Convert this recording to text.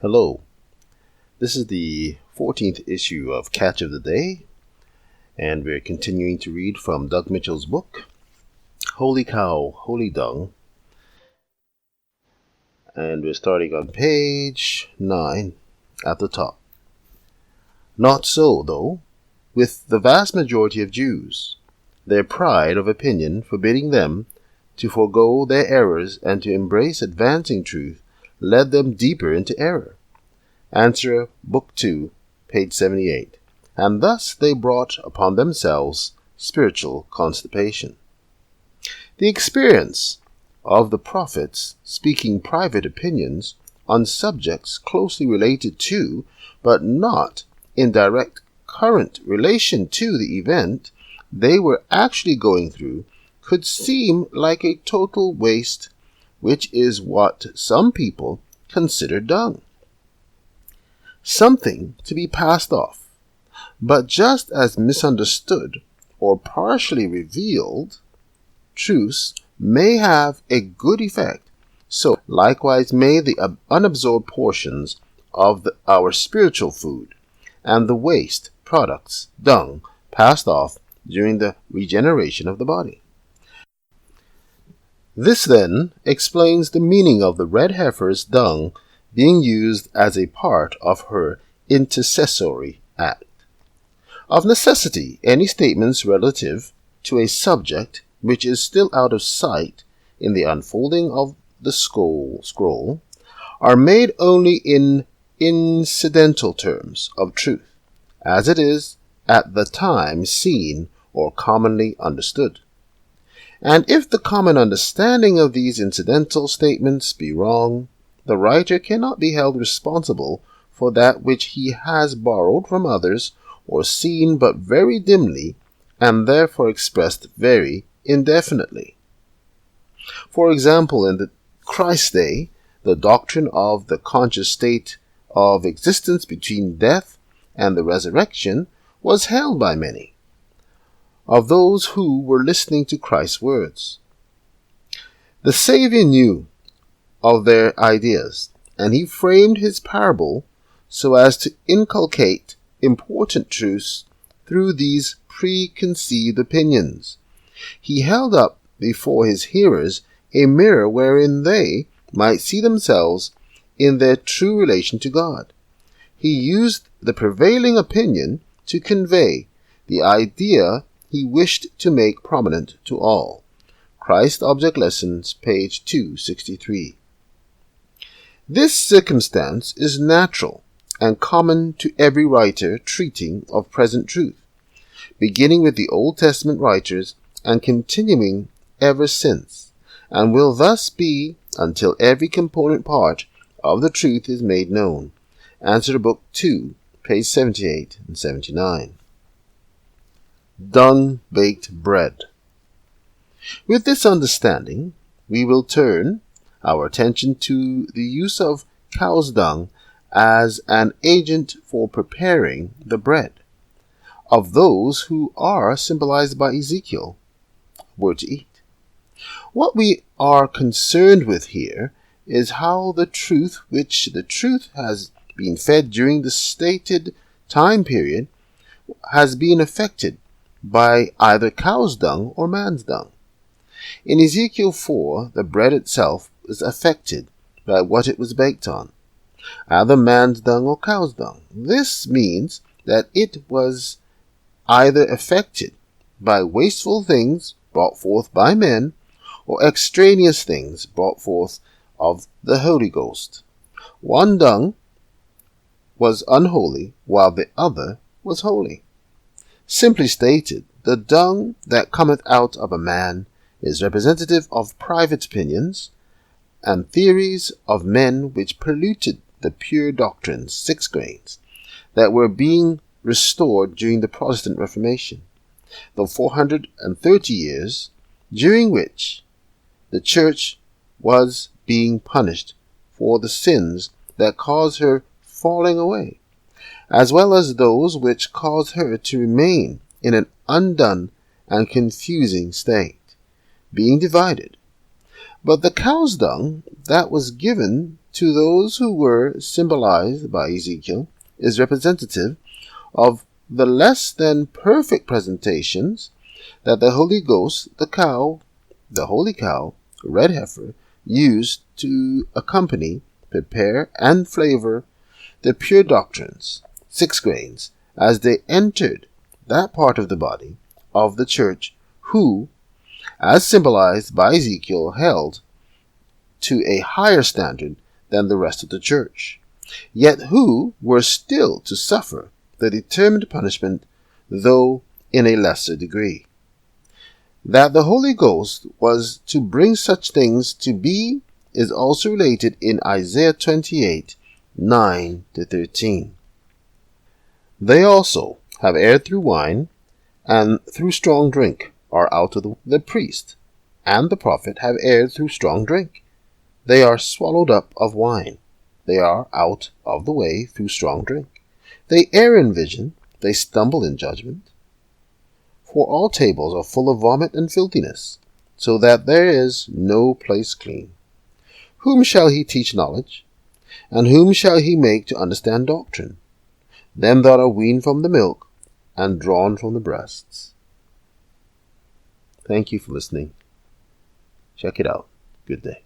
Hello, this is the 14th issue of Catch of the Day, and we're continuing to read from Doug Mitchell's book, Holy Cow, Holy Dung, and we're starting on page 9 at the top. Not so, though, with the vast majority of Jews, their pride of opinion forbidding them to forego their errors and to embrace advancing truth led them deeper into error. Answer, Book 2, page 78. And thus they brought upon themselves spiritual constipation. The experience of the prophets speaking private opinions on subjects closely related to, but not in direct current relation to the event they were actually going through could seem like a total waste, which is what some people consider dung. Something to be passed off, but just as misunderstood or partially revealed, truths may have a good effect, so likewise may the unabsorbed portions of our spiritual food and the waste products, dung, passed off during the regeneration of the body. This then explains the meaning of the red heifer's dung being used as a part of her intercessory act. Of necessity, any statements relative to a subject which is still out of sight in the unfolding of the scroll are made only in incidental terms of truth, as it is at the time seen or commonly understood. And if the common understanding of these incidental statements be wrong, the writer cannot be held responsible for that which he has borrowed from others or seen but very dimly and therefore expressed very indefinitely. For example, in the Christ day, the doctrine of the conscious state of existence between death and the resurrection was held by many of those who were listening to Christ's words. The Savior knew of their ideas, and he framed his parable so as to inculcate important truths through these preconceived opinions. He held up before his hearers a mirror wherein they might see themselves in their true relation to God. He used the prevailing opinion to convey the idea he wished to make prominent to all. Christ Object Lessons, page 263. This circumstance is natural and common to every writer treating of present truth, beginning with the Old Testament writers and continuing ever since, and will thus be until every component part of the truth is made known. Answer to Book 2, page 78 and 79. Dung-baked bread. With this understanding, we will turn our attention to the use of cow's dung as an agent for preparing the bread of those who are symbolized by Ezekiel were to eat. What we are concerned with here is how the truth has been fed during the stated time period has been affected by either cow's dung or man's dung. In Ezekiel 4, the bread itself was affected by what it was baked on, either man's dung or cow's dung. This means that it was either affected by wasteful things brought forth by men or extraneous things brought forth of the Holy Ghost. One dung was unholy while the other was holy. Simply stated, the dung that cometh out of a man is representative of private opinions and theories of men which polluted the pure doctrines, 6 grains, that were being restored during the Protestant Reformation, the 430 years during which the Church was being punished for the sins that caused her falling away, as well as those which caused her to remain in an undone and confusing state, being divided. But the cow's dung that was given to those who were symbolized by Ezekiel is representative of the less than perfect presentations that the Holy Ghost, the holy cow, red heifer, used to accompany, prepare, and flavor the pure doctrines, 6 grains, as they entered that part of the body of the church who, as symbolized by Ezekiel, held to a higher standard than the rest of the church, yet who were still to suffer the determined punishment, though in a lesser degree. That the Holy Ghost was to bring such things to be is also related in Isaiah 28, 9-13. They also have erred through wine, and through strong drink are out of the priest, and the prophet have erred through strong drink. They are swallowed up of wine. They are out of the way through strong drink. They err in vision. They stumble in judgment. For all tables are full of vomit and filthiness, so that there is no place clean. Whom shall he teach knowledge? And whom shall he make to understand doctrine? Them that are weaned from the milk and drawn from the breasts. Thank you for listening. Check it out. Good day.